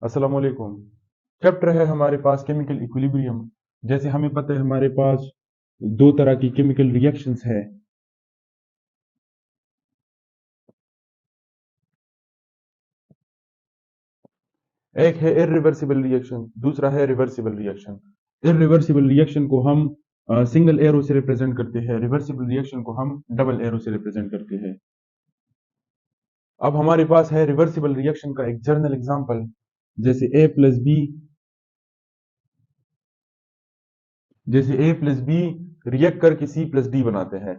अस्सलाम वालेकुम। चैप्टर है हमारे पास केमिकल इक्विलिब्रियम। जैसे हमें पता है हमारे पास दो तरह की केमिकल रिएक्शंस है। एक है इरिवर्सिबल रिएक्शन, दूसरा है रिवर्सिबल रिएक्शन। इरिवर्सिबल रिएक्शन को हम सिंगल एरो से रिप्रेजेंट करते हैं, रिवर्सिबल रिएक्शन को हम डबल एरो से रिप्रेजेंट करते हैं। अब हमारे पास है रिवर्सिबल रिएक्शन का एक जर्नल एग्जांपल, जैसे ए प्लस बी जैसे ए प्लस बी रिएक्ट करके सी प्लस डी बनाते हैं।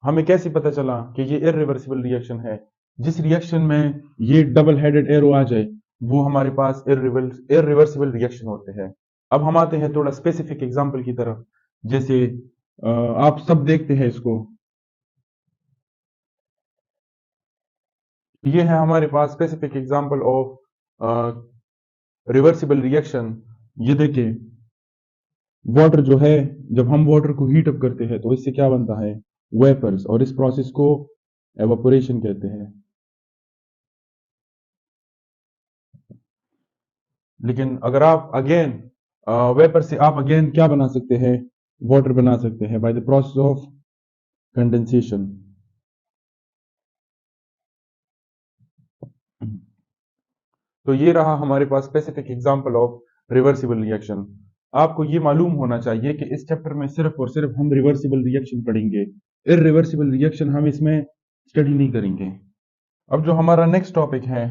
हमें कैसे पता चला कि ये इरिवर्सिबल रिएक्शन है? जिस रिएक्शन में ये डबल हेडेड एरो आ जाए वो हमारे पास इरिवर्सिबल रिएक्शन होते हैं। अब हम आते हैं थोड़ा स्पेसिफिक एग्जांपल की तरफ। जैसे आप सब देखते हैं इसको, ये है हमारे पास specific example of reversible reaction. ये देखिए, वाटर जो है, जब हम वाटर को हीट अप करते हैं तो इससे क्या बनता है? वेपर्स, और इस प्रोसेस को एवापोरेशन कहते हैं। लेकिन अगर आप अगेन वेपर से आप अगेन क्या बना सकते हैं? वाटर बना सकते हैं by the process of condensation. तो ये रहा हमारे पास specific example of reversible reaction. आपको ये मालूम होना चाहिए कि इस चैप्टर में सिर्फ और सिर्फ हम रिवर्सिबल रिएक्शन पढ़ेंगे, इरिवर्सिबल रिएक्शन हम इसमें स्टडी नहीं करेंगे। अब जो हमारा नेक्स्ट टॉपिक है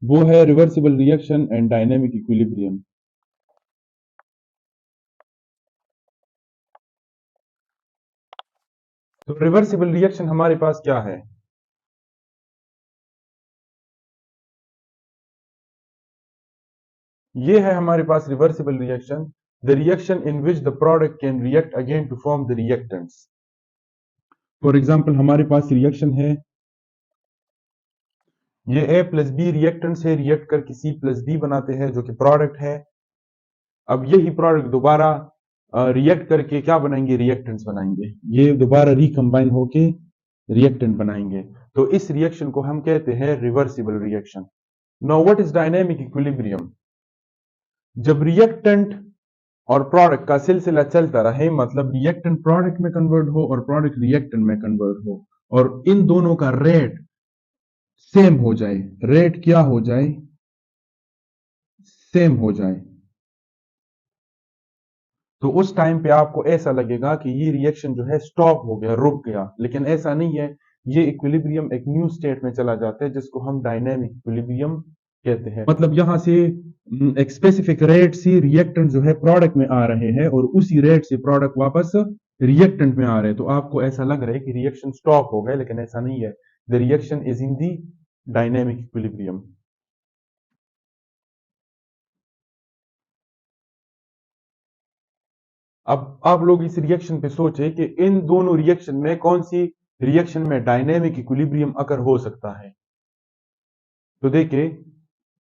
वो है reversible reaction and dynamic equilibrium. तो रिवर्सिबल रिएक्शन हमारे पास क्या है? ये है हमारे पास reversible reaction, the reaction in which the product can react again to form the reactants. For example हमारे पास रिएक्शन है, ये ए प्लस बी रिएक्टेंट से रिएक्ट करके सी प्लस डी बनाते हैं जो कि प्रोडक्ट है। अब यही प्रोडक्ट दोबारा रिएक्ट करके क्या बनाएंगे? रिएक्टेंट्स बनाएंगे। ये दोबारा रिकम्बाइन होके रिएक्टेंट बनाएंगे। तो इस रिएक्शन को हम कहते हैं reversible reaction. Now what is dynamic equilibrium? जब रिएक्टेंट और प्रोडक्ट का सिलसिला चलता रहे, मतलब रिएक्टेंट प्रोडक्ट में कन्वर्ट हो और प्रोडक्ट रिएक्टेंट में कन्वर्ट हो, और इन दोनों का रेट सेम हो जाए, रेट क्या हो जाए? सेम हो जाए, तो उस टाइम पे आपको ऐसा लगेगा कि ये रिएक्शन जो है स्टॉप हो गया, रुक गया। लेकिन ऐसा नहीं है, ये इक्विलिब्रियम एक न्यू स्टेट में चला जाता है जिसको हम डायनेमिक इक्विलिब्रियम कहते हैं। मतलब यहां से एक स्पेसिफिक रेट से रिएक्टेंट जो है प्रोडक्ट में आ रहे हैं और उसी रेट से प्रोडक्ट वापस रिएक्टेंट में आ रहे हैं। तो आपको ऐसा लग रहा है कि रिएक्शन स्टॉप हो गया, लेकिन ऐसा नहीं है। The reaction is in the dynamic equilibrium. अब आप लोग इस रिएक्शन पे सोचे कि इन दोनों रिएक्शन में कौन सी रिएक्शन में डायनेमिक इक्विलिब्रियम अकर हो सकता है। तो देखिए,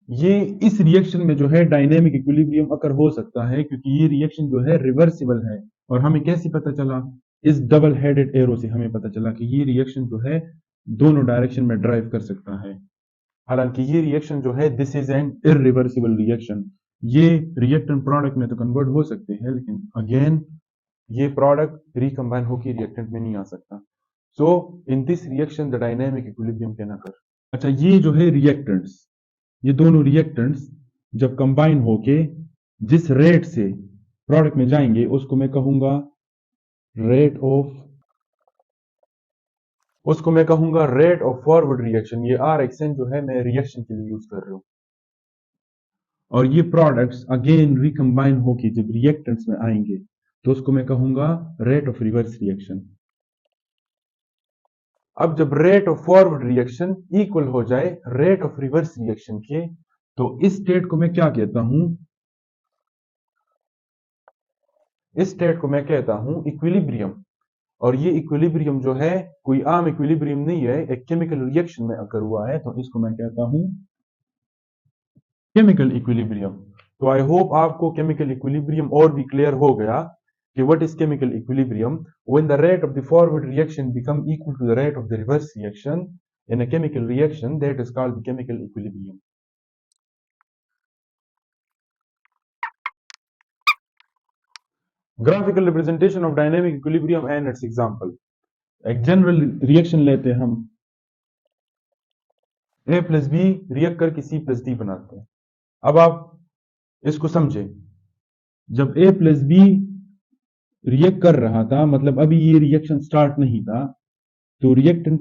ये इस रिएक्शन में जो है डायनेमिक इक्विलिब्रियम अकर हो सकता है क्योंकि ये रिएक्शन जो है रिवर्सिबल है। और हमें कैसे पता चला? इस डबल हेडेड एरो से हमें पता चला कि ये रिएक्शन जो है दोनों डायरेक्शन में ड्राइव कर सकता है। हालांकि ये रिएक्शन जो है this is an irreversible reaction. ये रिएक्टेंट प्रोडक्ट में तो कन्वर्ट हो सकते हैं, लेकिन अगेन ये प्रोडक्ट रिकम्बाइन होकर रिएक्टेंट में नहीं आ सकता। So in this reaction the dynamic equilibrium can occur. अच्छा, ये जो है रिएक्टेंट्स, ये दोनों रिएक्टेंट्स जब कंबाइन होके जिस रेट से प्रोडक्ट में जाएंगे उसको मैं कहूंगा rate of rate of forward reaction. ये आर एक्सन जो है मैं रिएक्शन के लिए यूज कर रहा हूं। और ये प्रोडक्ट्स अगेन रिकम्बाइन होके जब रिएक्टेंट्स में आएंगे तो उसको मैं कहूंगा रेट ऑफ रिवर्स रिएक्शन। अब जब rate of forward reaction equal हो जाए रेट ऑफ रिवर्स रिएक्शन के, तो इस स्टेट को मैं क्या कहता हूं? इस स्टेट को मैं कहता हूं इक्विलिब्रियम। और ये इक्विलिब्रियम जो है कोई आम इक्विलिब्रियम नहीं है, एक केमिकल रिएक्शन में अकर हुआ है, तो इसको मैं कहता हूं केमिकल इक्विलिब्रियम। तो आई होप आपको केमिकल इक्विलिब्रियम और भी क्लियर हो गया कि what is chemical equilibrium. When the rate of the forward reaction become equal to the rate of the reverse reaction in a chemical reaction, that is called the chemical equilibrium. Graphical representation of dynamic equilibrium and it's example. एक general reaction लेते हैं हम, ए plus B react करके C plus D बनाते हैं। अब आप इसको समझे, जब ए प्लस बी रिएक्ट कर रहा था, मतलब अभी ये रिएक्शन स्टार्ट नहीं था, तो रिएक्टेंट,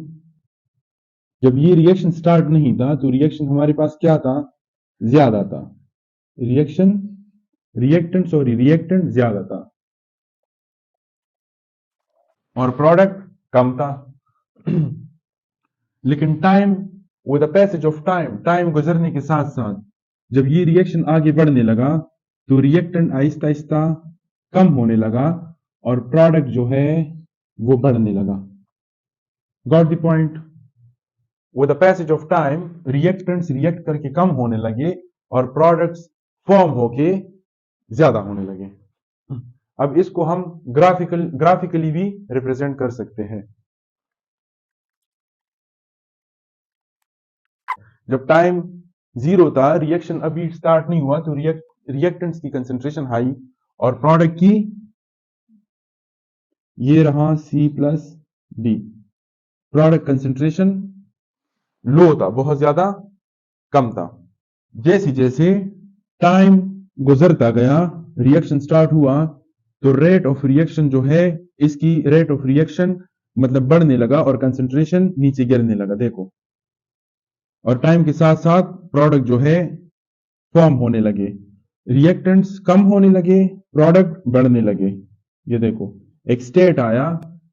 जब ये रिएक्शन स्टार्ट नहीं था तो रिएक्शन हमारे पास क्या था, ज्यादा था। रिएक्शन रिएक्टेंट ज्यादा था और प्रोडक्ट कम था। लेकिन time, with the passage of time गुजरने के साथ साथ जब ये रिएक्शन आगे बढ़ने लगा तो रिएक्टेंट आहिस्ता आहिस्ता कम होने लगा और प्रोडक्ट जो है वो बढ़ने लगा। Got the point? With the passage of time reactants react करके कम होने लगे और प्रोडक्ट्स फॉर्म होके ज्यादा होने लगे। अब इसको हम ग्राफिकली भी रिप्रेजेंट कर सकते हैं। जब टाइम 0 था, रिएक्शन अभी स्टार्ट नहीं हुआ, तो रिएक्टेंट्स की कंसेंट्रेशन हाई और प्रोडक्ट की, ये रहा C plus D, product concentration low था, बहुत ज्यादा कम था। जैसे जैसे टाइम गुजरता गया, रिएक्शन स्टार्ट हुआ, तो रेट ऑफ रिएक्शन जो है, इसकी रेट ऑफ रिएक्शन मतलब बढ़ने लगा और कंसेंट्रेशन नीचे गिरने लगा, देखो। और टाइम के साथ साथ प्रोडक्ट जो है फॉर्म होने लगे, रिएक्टेंट्स कम होने लगे, प्रोडक्ट बढ़ने लगे। ये देखो, एक स्टेट आया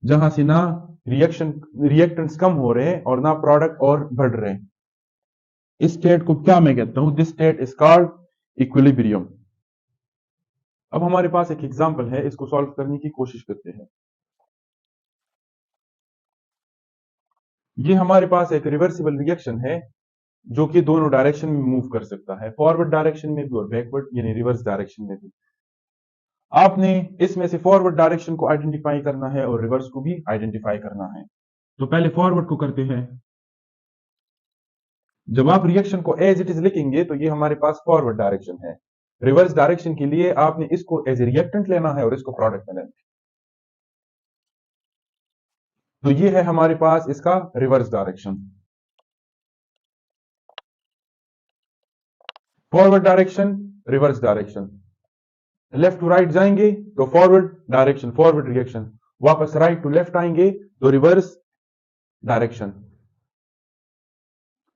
जहां से ना रिएक्टेंट्स कम हो रहे हैं और ना प्रोडक्ट और बढ़ रहे हैं। इस स्टेट को क्या मैं कहता हूं, this state is called equilibrium. अब हमारे पास एक एग्जांपल है, इसको सॉल्व करने की कोशिश करते हैं। ये हमारे पास एक रिवर्सिबल रिएक्शन है जो कि दोनों डायरेक्शन में मूव कर सकता है, फॉरवर्ड डायरेक्शन में भी और बैकवर्ड यानी रिवर्स डायरेक्शन में भी। आपने इसमें से फॉरवर्ड डायरेक्शन को आइडेंटिफाई करना है और रिवर्स को भी आइडेंटिफाई करना है। तो पहले फॉरवर्ड को करते हैं। जब आप रिएक्शन को एज इट इज लिखेंगे तो ये हमारे पास फॉरवर्ड डायरेक्शन है। रिवर्स डायरेक्शन के लिए आपने इसको एज रिएक्टेंट लेना है और इसको प्रोडक्ट में लेना है। तो ये है हमारे पास इसका reverse direction. Forward direction, reverse direction. Left to right जाएंगे तो फॉरवर्ड डायरेक्शन, फॉरवर्ड रिएक्शन। वापस राइट टू लेफ्ट आएंगे तो रिवर्स डायरेक्शन।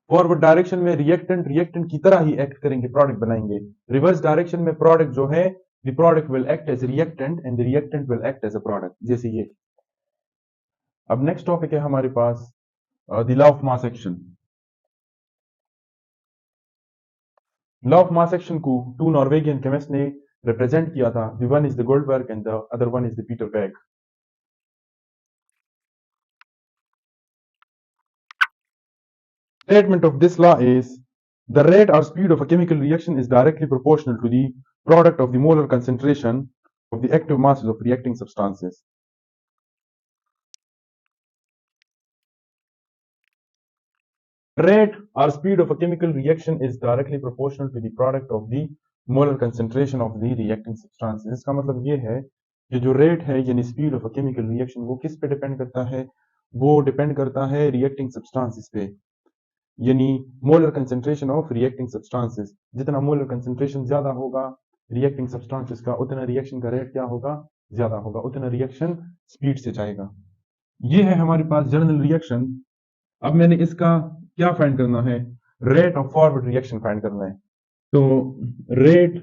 फॉरवर्ड डायरेक्शन में रिएक्टेंट की तरह ही एक्ट करेंगे, प्रोडक्ट बनाएंगे। रिवर्स डायरेक्शन में प्रोडक्ट जो है, the product will act as reactant and the reactant will act as a product, जैसे ये। अब नेक्स्ट टॉपिक है हमारे पास the law of mass action. Law of mass action को टू नॉर्वेगियन केमिस्ट ने रिप्रेजेंट किया था, the one is the Goldberg and the other one is the Peter bag. Statement of this law is the rate or speed of a chemical reaction is directly proportional to the product of the molar concentration of the active masses of reacting substances. Rate or speed of a chemical reaction is directly proportional to the product of the molar concentration of the reacting substances. इसका मतलब ये है कि जो rate है यानी speed of a chemical reaction, वो किस पे डिपेंड करता है, वो डिपेंड करता है रिएक्टिंग सब्सटेंसेस पे, यानी molar concentration of reacting substances. जितना मोलर कंसेंट्रेशन ज्यादा होगा रिएक्टिंग सब्सटेंसेस का, उतना रिएक्शन का रेट क्या होगा, ज्यादा होगा, उतना रिएक्शन स्पीड से जाएगा। ये है हमारे पास जनरल रिएक्शन। अब मैंने इसका क्या फाइंड करना है, rate of forward reaction find करना है। तो rate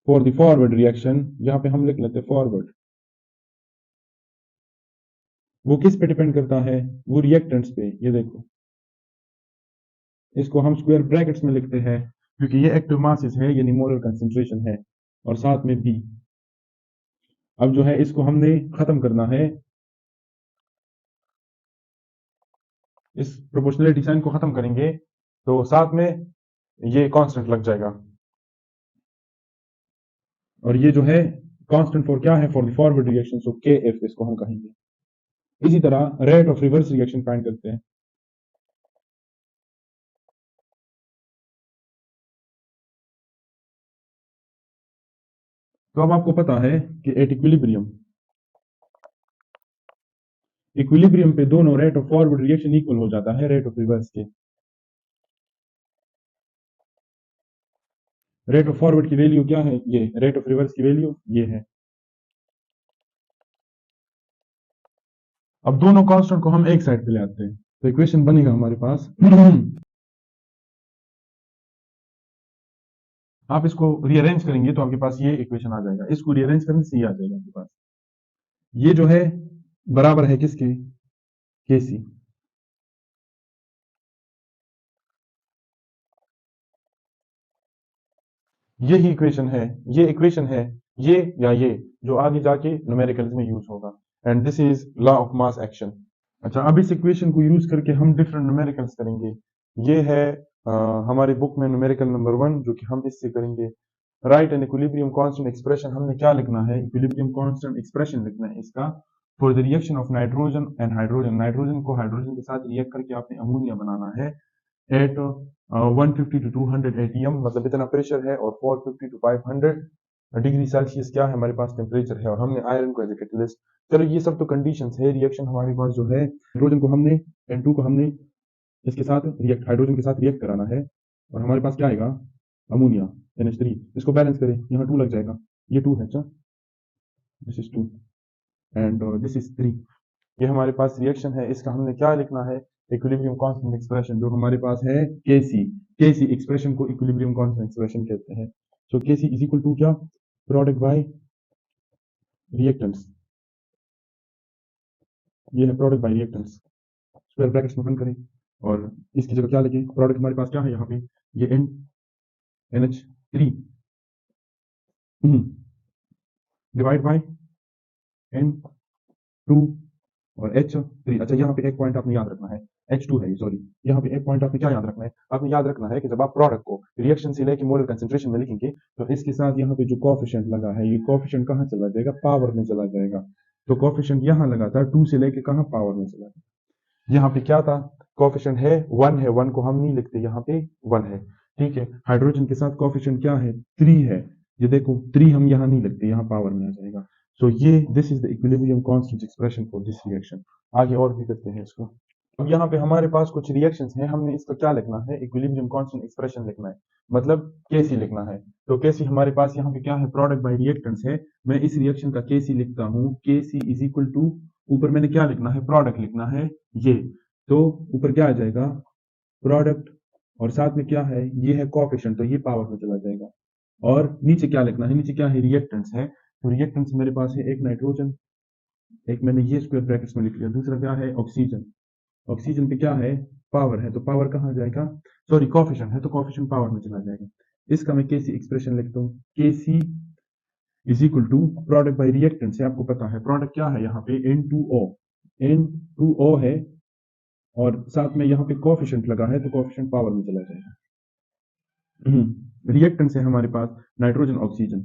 for the forward reaction, यहां पे हम लिख लेते हैं फॉरवर्ड, वो किस पे डिपेंड करता है, वो रिएक्टेंट्स पे। ये देखो, इसको हम स्क्वायर ब्रैकेट्स में लिखते हैं क्योंकि ये एक्टिव मासेस है यानी मोलर कंसेंट्रेशन है, और साथ में बी। अब जो है इसको हमने खत्म करना है, इस प्रोपोर्शनलिटी साइन को खत्म करेंगे तो साथ में ये कांस्टेंट लग जाएगा, और ये जो है कांस्टेंट फॉर क्या है, फॉर द फॉरवर्ड रिएक्शन, सो के एफ इसको हम कहेंगे। इसी तरह rate of reverse reaction find करते हैं। तो अब आपको पता है कि एट इक्विलिब्रियम इक्विलिब्रियम पे दोनों rate of forward reaction equal हो जाता है रेट ऑफ रिवर्स के। रेट ऑफ फॉरवर्ड की वैल्यू क्या है, ये रेट ऑफ रिवर्स की वैल्यू ये है। अब दोनों कांस्टेंट को हम एक साइड पे ले आते हैं तो इक्वेशन बनेगा हमारे पास आप इसको रीअरेंज करेंगे तो आपके पास ये इक्वेशन आ जाएगा, इसको रीअरेंज करने से ये आ जाएगा आपके पास। ये जो है बराबर है किसके, के सी। यही इक्वेशन है, ये इक्वेशन है, ये या ये जो आगे जाके न्यूमेरिकल्स में यूज होगा। And this is law of mass action. अच्छा, अब इस इक्वेशन को यूज करके हम डिफरेंट न्यूमेरिकल्स करेंगे। ये है हमारी बुक में न्यूमेरिकल नंबर 1 जो कि हम इससे करेंगे। Right an equilibrium constant expression, हमने क्या लिखना है, इक्विलिब्रियम कांस्टेंट एक्सप्रेशन लिखना है इसका for the reaction of nitrogen and hydrogen. Nitrogen को हाइड्रोजन के साथ रिएक्ट करके आपने अमोनिया बनाना है एट 150 to 200 एटीएम, मतलब इतना प्रेशर है, और 450 to 500 डिग्री सेल्सियस क्या है हमारे पास टेम्परेचर है, और हमने आयरन को एज ए कैटलिस्ट। चलो ये सब तो कंडीशंस है। रिएक्शन हमारे पास जो है, हाइड्रोजन को हमने N2 को हमने इसके साथ रिएक्ट हाइड्रोजन के साथ रिएक्ट कराना है, और हमारे पास क्या आएगा, अमोनिया NH3। इसको बैलेंस करें, यहाँ 2 लग जाएगा, ये 2 है, अच्छा this is 2 and this is 3। ये हमारे पास रिएक्शन है, इसका हमने क्या लिखना है, इक्विलिब्रियम कांस्टेंट एक्सप्रेशन जो हमारे पास है Kc। Kc एक्सप्रेशन को इक्विलिब्रियम कांस्टेंट एक्सप्रेशन कहते हैं। सो Kc इज इक्वल टू क्या, प्रोडक्ट बाय रिएक्टेंट्स, ये है product by reactants. Square brackets में बंद करें और इसकी जगह क्या लिखे, प्रोडक्ट हमारे पास क्या है यहाँ पे, ये NH3 डिवाइड बाय N2 और H3। अच्छा, यहाँ पे एक पॉइंट आपने याद रखना है, H2 है, सॉरी, यहाँ पे एक पॉइंट आपने क्या याद रखना है, आपने याद रखना है कि जब आप प्रोडक्ट को रिएक्शन से लेके मोलर कंसेंट्रेशन में लिखेंगे तो इसके साथ यहाँ पे जो कोफिशिएंट लगा है, ये कोफिशिएंट कहाँ चला जाएगा, पावर में चला जाएगा। तो कोफिशिएंट यहाँ लगा था 2 से लेके कहाँ, पावर में चला गया। यहाँ पे क्या था, कोफिशिएंट है 1 है, 1 को हम नहीं लिखते, यहाँ पे 1 है, ठीक है। हाइड्रोजन के साथ कोफिशिएंट क्या है, 3 है, ये देखो 3 हम यहाँ नहीं लिखते, यहाँ पावर में आ जाएगा। सो ये this is the equilibrium constant expression for this reaction. आगे और भी करते हैं इसको। अब यहाँ पे हमारे पास कुछ रिएक्शंस हैं, हमने इसका क्या लिखना है, इक्विलिब्रियम कांस्टेंट एक्सप्रेशन लिखना है, मतलब केसी लिखना है। तो केसी हमारे पास यहाँ पे क्या है, प्रोडक्ट बाय रिएक्टेंट्स है। मैं इस रिएक्शन का केसी लिखता हूँ, केसी इज इक्वल टू, ऊपर मैंने क्या लिखना है, प्रोडक्ट लिखना है ये, तो ऊपर क्या आ जाएगा, प्रोडक्ट, और साथ में क्या है, ये है कोफिशिएंट, तो ये पावर में चला जाएगा। और नीचे क्या लिखना है, नीचे क्या है, रिएक्टेंट्स है। तो रिएक्टेंट्स मेरे पास है एक नाइट्रोजन, एक मैंने ये स्क्वायर ब्रैकेट्स में लिख लिया, दूसरा क्या है, ऑक्सीजन। ऑक्सीजन पे क्या है, पावर है, तो पावर कहाँ जाएगा, सॉरी कोफिशिएंट है, तो कोफिशिएंट पावर में चला जाएगा। इसका मैं केसी एक्सप्रेशन लिखता हूँ, KC is equal to product by reactant से, आपको पता है प्रोडक्ट क्या है यहाँ पे, N2O है, और साथ में यहाँ पे कोफिशिएंट लगा है, तो कोफिशिएंट पावर में चला जाएगा। रिएक्टेंट से हमारे पास नाइट्रोजन ऑक्सीजन,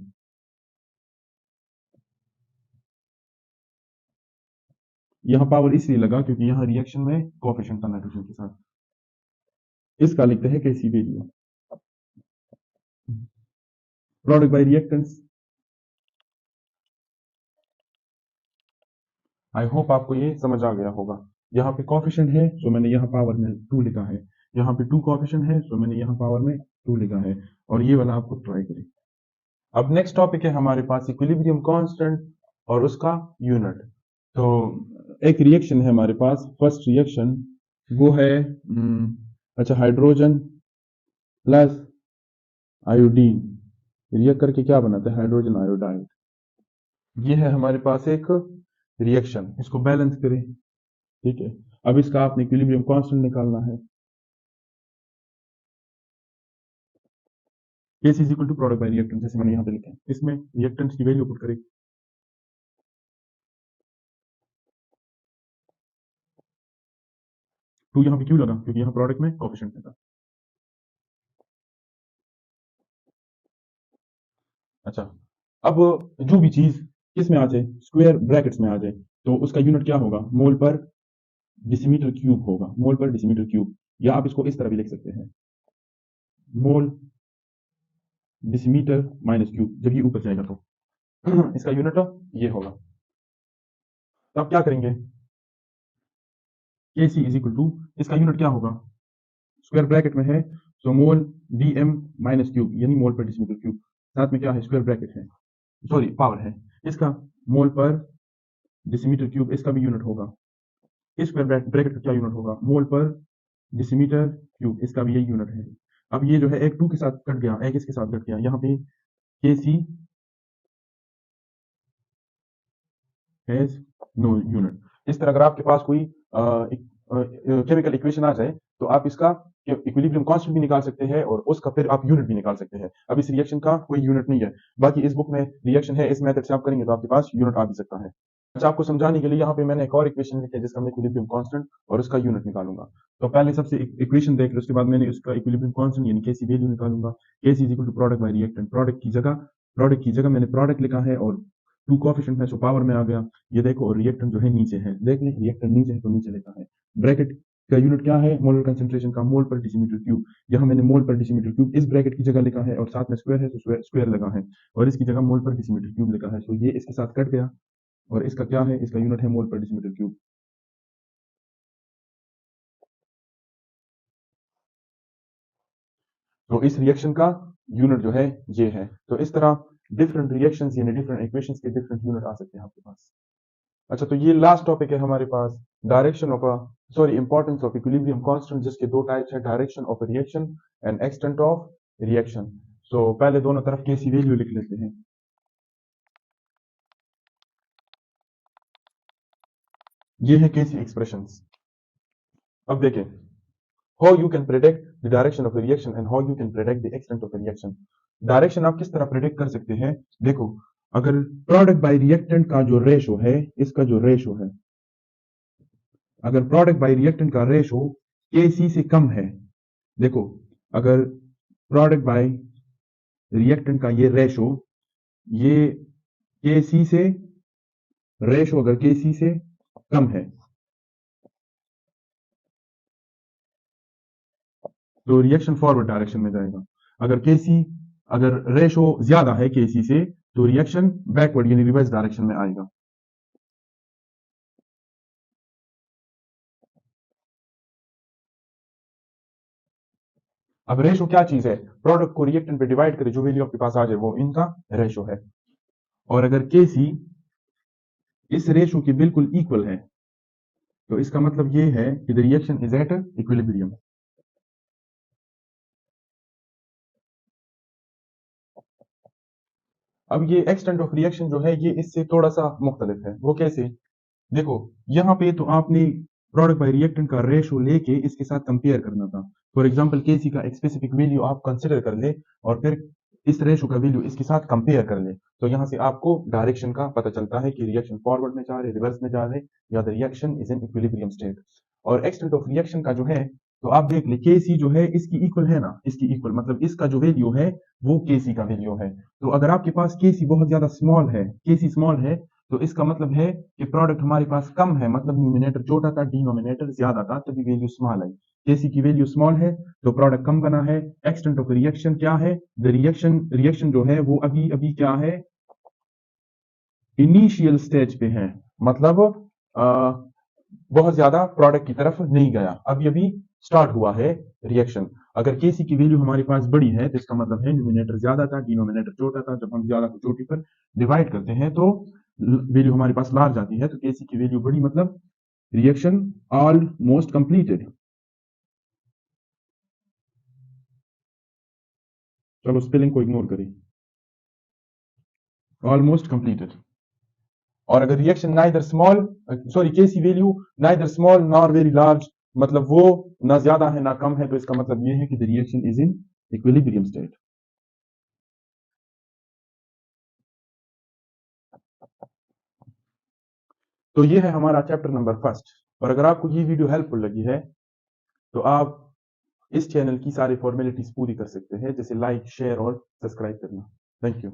यहाँ पावर इसलिए लगा क्योंकि यहाँ रिएक्शन में कोफिशिएंट था नाइट्रोजन के साथ। इसका लिखते हैं KC value, product by reactants. I hope आपको ये समझ आ गया होगा। यहाँ पे कोफिशिएंट है, तो मैंने यहाँ पावर में 2 लिखा है, यहाँ पे 2 कोफिशिएंट है, तो मैंने यहाँ पावर में 2 लिखा है, और ये वाला आपको ट्राई करें। अब नेक्स्ट टॉपिक है हमारे पास इक्विलिब्रियम कांस्टेंट और उसका यूनिट। तो एक रिएक्शन है हमारे पास, फर्स्ट रिएक्शन वो है अच्छा, हाइड्रोजन प्लस आयोडीन रिएक्ट करके क्या बनाता है, हाइड्रोजन आयोडाइड। ये है हमारे पास एक रिएक्शन, इसको बैलेंस करें, ठीक है। अब इसका आपने इक्विलिब्रियम कांस्टेंट निकालना है, Kc is equal to product by reactants, जैसे मैंने यहाँ पे लिखा है, इसमें रिएक्टेंस की वैल्यू पुट करें। टू यहाँ पे क्यों लगा, क्योंकि यहाँ प्रोडक्ट में कोफिशिएंट था। अच्छा, अब जो भी चीज किस में आ जाए, स्क्वायर ब्रैकेट्स में आ जाए, तो उसका यूनिट क्या होगा, मोल पर डिसीमीटर क्यूब होगा, मोल पर डिसीमीटर क्यूब, या आप इसको इस तरह भी लिख सकते हैं, मोल डिसीमीटर माइनस क्यूब, जब ये ऊपर जाएगा तो। इसका यूनिट ये होगा। तो आप क्या करेंगे, के सी इज इक्वल टू, इसका यूनिट क्या होगा, स्क्वायर ब्रैकेट में है तो मोल डी एम माइनस क्यूब, यानी मोल पर डेसीमीटर क्यूब, साथ में क्या है, स्क्वायर ब्रैकेट है, सॉरी पावर है, इसका मोल पर डेसीमीटर क्यूब, इसका भी यूनिट होगा। इस स्क्वायर ब्रैकेट का क्या यूनिट होगा, मोल पर डेसीमीटर क्यूब, इसका भी यही यूनिट है। अब ये जो है एक 2 के साथ कट गया, एक इसके साथ कट गया, यहाँ पे के सी हैज नो यूनिट। इस तरह अगर आपके पास कोई केमिकल इक्वेशन आ जाए तो आप इसका इक्विलिब्रियम कांस्टेंट भी निकाल सकते हैं और उसका फिर आप यूनिट भी निकाल सकते हैं। अब इस रिएक्शन का कोई यूनिट नहीं है, बाकी इस बुक में रिएक्शन है, इस मेथड से आप करेंगे तो आपके पास यूनिट आ भी सकता है। अच्छा, आपको समझाने के लिए यहाँ पे मैंने एक और इक्वेशन लिखी है जिसका मैं इक्विलिब्रियम कांस्टेंट और उसका यूनिट निकालूंगा। तो पहले सबसे इक्वेशन देख लो, उसके बाद मैंने उसका इक्विलिब्रियम कांस्टेंट यानी केसी वैल्यू निकालूंगा। KC is equal to product by reactant, product की जगह मैंने प्रोडक्ट लिखा है और 2 कोएफिशिएंट है सो पावर में आ गया। ये देखो, और रिएक्टेंट जो है नीचे है, देख ले रिएक्टेंट नीचे है तो नीचे लिखा है। ब्रैकेट का यूनिट क्या है, मोलर कंसंट्रेशन का मोल पर डेसीमीटर क्यूब, यहाँ मैंने मोल पर डेसीमीटर क्यूब इस ब्रैकेट की जगह लिखा है और साथ में स्क्वायर है तो स्क्वायर लगा है, और इसकी जगह मोल पर डेसीमीटर क्यूब लिखा है, तो ये इसके साथ कट गया और इसका क्या है, इसका यूनिट है मोल पर डेसीमीटर क्यूब। तो इस रिएक्शन का यूनिट जो है ये है। तो इस तरह डिफरेंट रिएक्शंस यानी डिफरेंट इक्वेशंस के डिफरेंट यूनिट आ सकते हैं आपके पास। अच्छा, तो ये लास्ट टॉपिक है हमारे पास, direction of importance of equilibrium constant, जिसके 2 टाइप्स है, direction of reaction and extent of reaction. So पहले दोनों तरफ केसी वैल्यू लिख लेते हैं। ये है केसी एक्सप्रेशंस। अब देखें, how you can predict the direction of a reaction and how you can predict the extent of a reaction। Direction आप किस तरह प्रेडिक्ट कर सकते हैं, देखो अगर प्रोडक्ट बाय रिएक्टेंट का जो रेशो है, इसका जो रेशो है, अगर प्रोडक्ट बाय रिएक्टेंट का रेशो केसी से कम है, देखो अगर प्रोडक्ट बाय रिएक्टेंट का ये रेशो, ये केसी से रेशो अगर केसी से कम है तो रिएक्शन फॉरवर्ड डायरेक्शन में जाएगा। अगर रेशो ज्यादा है केसी से तो रिएक्शन बैकवर्ड यानी रिवर्स डायरेक्शन में आएगा। अब रेशो क्या चीज है, प्रोडक्ट को रिएक्टेंट पे डिवाइड करे जो वैल्यू आपके पास आ जाए वो इनका रेशो है। और अगर केसी इस रेशो के बिल्कुल इक्वल है तो इसका मतलब ये है कि the reaction is at equilibrium. अब ये एक्सटेंट ऑफ रिएक्शन जो है ये इससे थोड़ा सा मुख्तलिफ है। वो कैसे, देखो यहाँ पे तो आपने प्रोडक्ट बाय रिएक्टेंट का रेशो लेके इसके साथ कंपेयर करना था। फॉर एग्जांपल केसी का एक स्पेसिफिक वैल्यू आप कंसिडर कर ले और फिर इस रेशो का वैल्यू इसके साथ कंपेयर कर ले, तो यहाँ से आपको डायरेक्शन का पता चलता है कि रिएक्शन फॉरवर्ड में जा रहे, रिवर्स में जा रहे, या the reaction is in equilibrium state. और एक्सटेंट ऑफ रिएक्शन का जो है, तो आप देख ले केसी जो है इसकी इक्वल है ना, इसकी इक्वल मतलब इसका जो वैल्यू है वो केसी का वैल्यू है। तो अगर आपके पास केसी बहुत ज्यादा स्मॉल है, केसी स्मॉल है, तो इसका मतलब है कि प्रोडक्ट हमारे पास कम है, मतलब न्यूमिनेटर छोटा था, डिनोमिनेटर ज्यादा था, तभी वैल्यू स्मॉल आई। केसी की वैल्यू स्मॉल है तो प्रोडक्ट कम बना है। एक्सटेंट ऑफ रिएक्शन क्या है, द रिएक्शन जो है वो अभी अभी क्या है, इनिशियल स्टेज पे है, मतलब बहुत ज्यादा प्रोडक्ट की तरफ नहीं गया, अभी अभी स्टार्ट हुआ है रिएक्शन। अगर केसी की वैल्यू हमारे पास बड़ी है तो इसका मतलब है न्यूमिनेटर ज्यादा था, डिनोमिनेटर छोटा था, जब हम ज्यादा को छोटी पर डिवाइड करते हैं तो वैल्यू हमारे पास लार्ज आती है, तो केसी की वैल्यू बड़ी मतलब रिएक्शन ऑलमोस्ट कंप्लीटेड। चलो स्पेलिंग को इग्नोर करें, ऑलमोस्ट कंप्लीटेड। और अगर reaction neither small, sorry KC value neither small nor very large, मतलब वो ना ज्यादा है ना कम है, तो इसका मतलब ये है कि the reaction is in equilibrium state. तो ये है हमारा चैप्टर नंबर फर्स्ट। और अगर आपको ये वीडियो हेल्पफुल लगी है तो आप इस चैनल की सारी फॉर्मेलिटीज पूरी कर सकते हैं, जैसे लाइक, शेयर और सब्सक्राइब करना। Thank you.